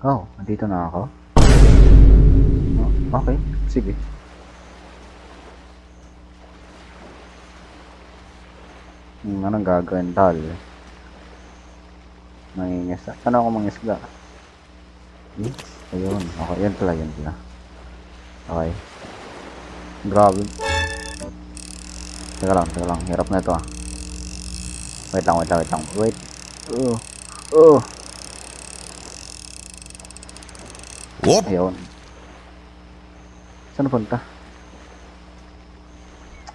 Oh, nandito na ako. Oh, okay, sige. Anong gagawin tol? Mangingisda. Saan ako mangisda? Yes, ayun. Okay, yan pala, yan pala. Okay. Grabe. Teka lang. Hirap na ito ah. Wait lang. Wait. Oh. Oh. Whoop! Ayun. Saan punta?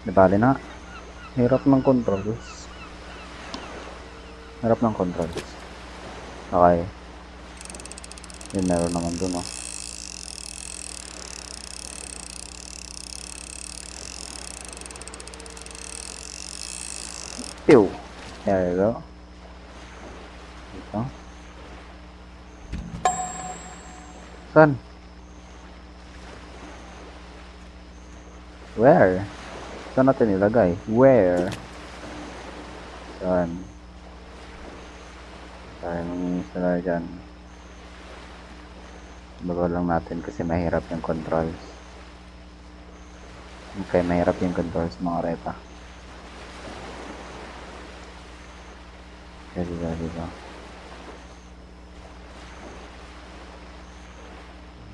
Nabali na. Hirap ng controls. Okay. Yun, meron naman dun oh. Pew! There you go. Dito. Saan? Where? Saan natin ilagay? Where? Saan? Saan sila dyan? Bago lang natin kasi mahirap yung controls. Okay, mahirap yung controls mga reta. Okay, diba.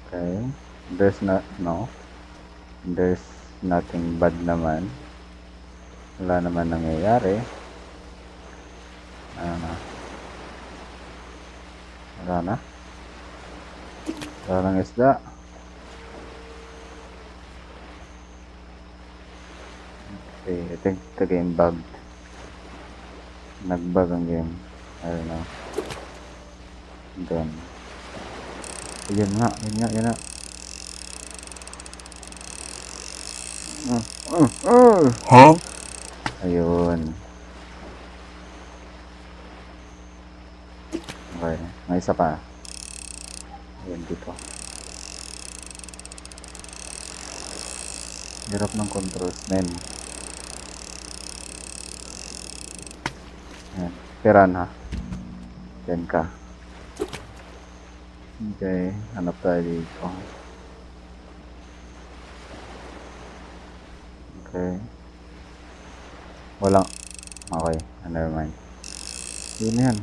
Okay. There's nothing bad naman. Wala naman nangyayari. Ano na? Wala nang isda. Okay, I think the game bugged. Nag-bug ang game. I don't know. Then, yun nga. Huh? Ayun. Okay, may isa pa. Ayun dito. Hirap ng controls, men. Ayan. Piranha. Yan ka. Okay, hanap tayo dito. Okay. Walang. Okay, never mind. Yun yan.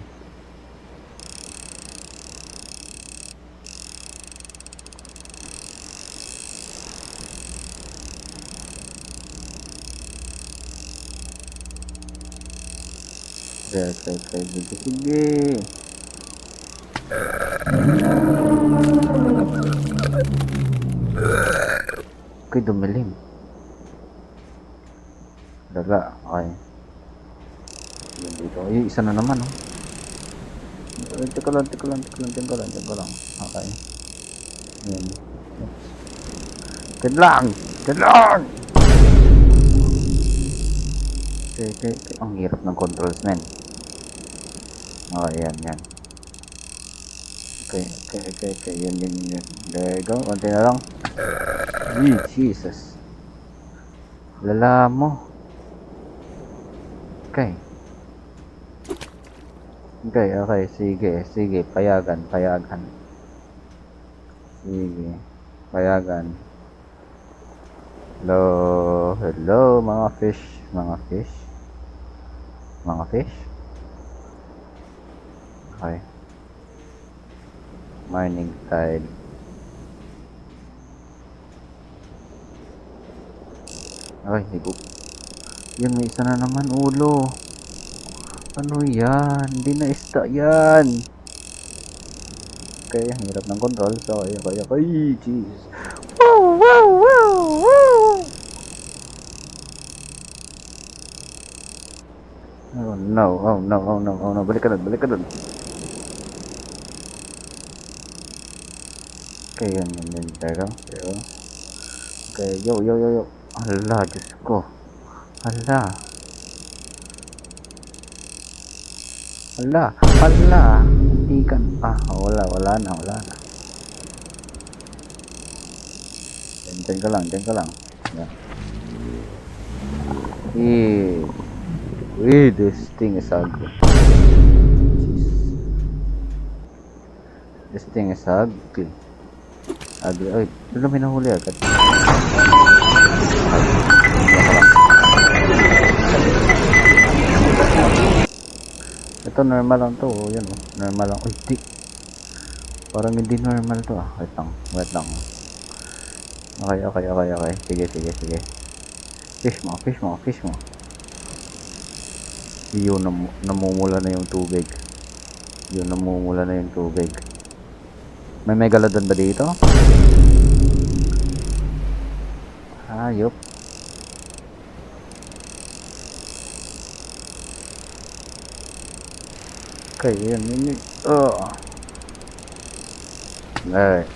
Sige. Okay, dumilim. Daga, okay. Yun dito. Ay, isa na naman, oh. Teka lang. Okay. Yan. Yan lang! Okay. Ang hirap ng controls, men. Okay, yan. Okay. Yan. There you go. Konti na lang. Jesus. Lala mo. Okay. Sige. Payagan. Sige. Payagan. Hello, mga fish. Okay. Morning tide. Okay, higop. Yun, may isa na naman ulo. Ano yan? Hindi na isda yan. Okay, ang hirap ng control. So, ay, jeez. Wow. Oh no. Balik ka dun. Okay, yan. Teka. Okay, yo. Hala, Diyos ko. Hala. Ikan. Wala na. Diyan ka lang. Yan. This thing is ugly. Jeez. This thing is ugly. Ugly. Ay, wala may nahuli agad. Ito normal lang to. Oh. Yan oh. Normal lang. Uy, di. Parang hindi normal to ah. Wait lang. Wait lang. Okay. Sige. Fish mo. Yun, namumula na yung tubig. May megalodon ba dito? Hayop. Okay, yun. Oh. Alright.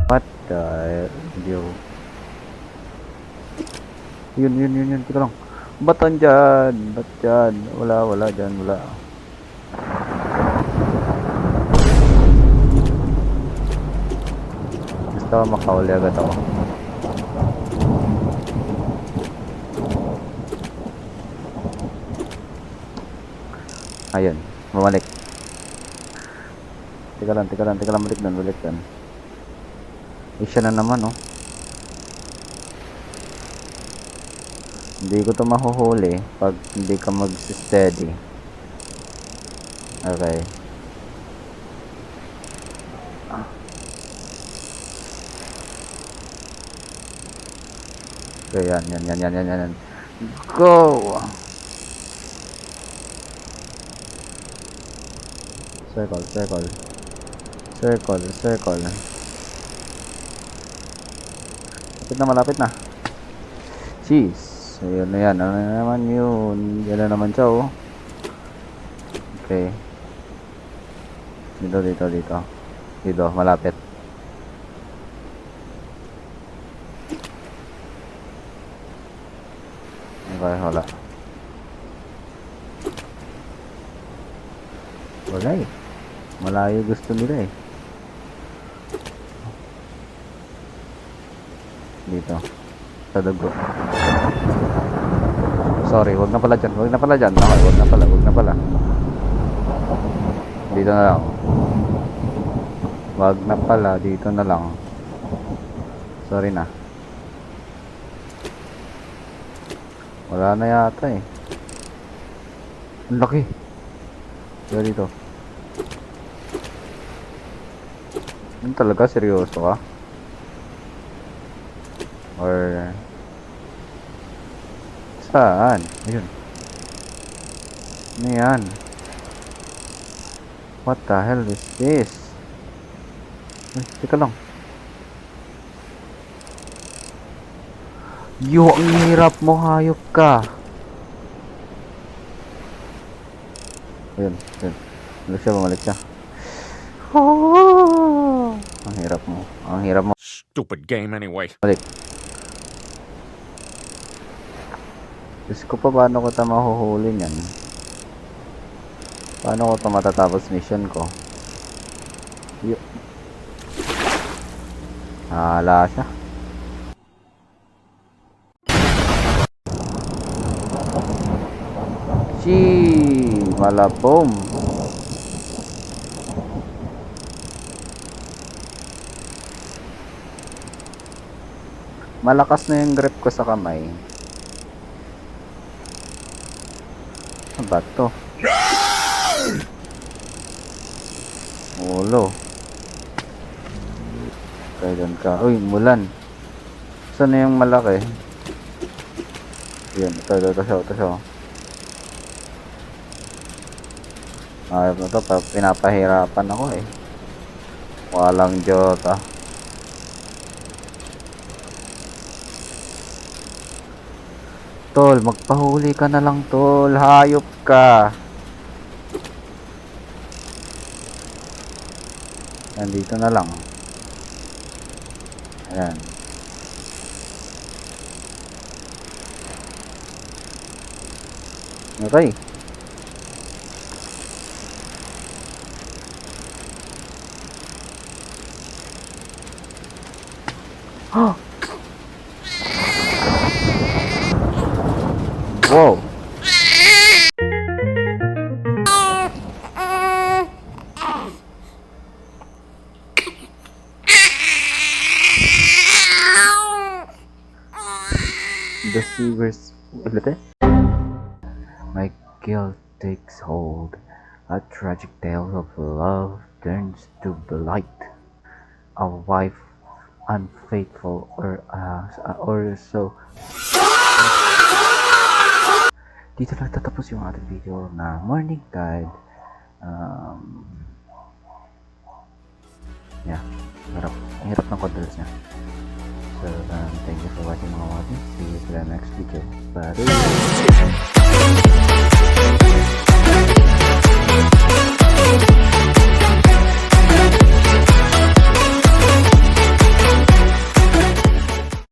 What the hell? Yun. Teka lang. Ba't dyan? Wala dyan. Gusto ko makauli agad ako. Ayun, bumalik. Teka lang, balik doon. Siya na naman, oh. Hindi ko to mahuhuli pag hindi ka mag-steady. Okay. Okay, yan. Go! Circle. Malapit na. Jeez. Ayun na yan. Ano na naman yun? Yan na naman siya, oh. Okay. Dito, malapit. Okay, wala eh. Malayo gusto nila eh. Dito. Sa dugo. Sorry, wag na pala dyan. Okay, wag na pala. Dito na lang. Wag na pala, dito na lang. Sorry na. Wala na yata eh. Ang laki. Dito. Ano talaga? Seryoso ka? Or saan? Ayun. Ano yan? What the hell is this? Ay, teka lang. Ang hirap mo, hayop ka. Ayun. Bumalik siya. Oh! Ang hirap mo. Stupid game anyway. Balik. Diyos ko pa, paano ko ito mahuhuli niyan? Paano ko ito matatapos mission ko? Hala siya. Malapom. Malakas na yung grip ko sa kamay. Ano ba to? Ulo. Kailan ka? Uy, mulan. Saan na yung malaki? Yan, ito siya. Ayop na to, pinapahirapan ako eh. Walang Jota. Tol, magpahuli ka na lang, tol. Hayop ka. Nandito na lang. Ayan. Okay. Wow. receivers. Ulit eh? My guilt takes hold. A tragic tale of love turns to blight. A wife unfaithful or so. Dito lang tatapos yung ating video na morning guide. Yeah, ang hirap ng controls niya. So, thank you for watching mga wabi. See you to the next video. Bye!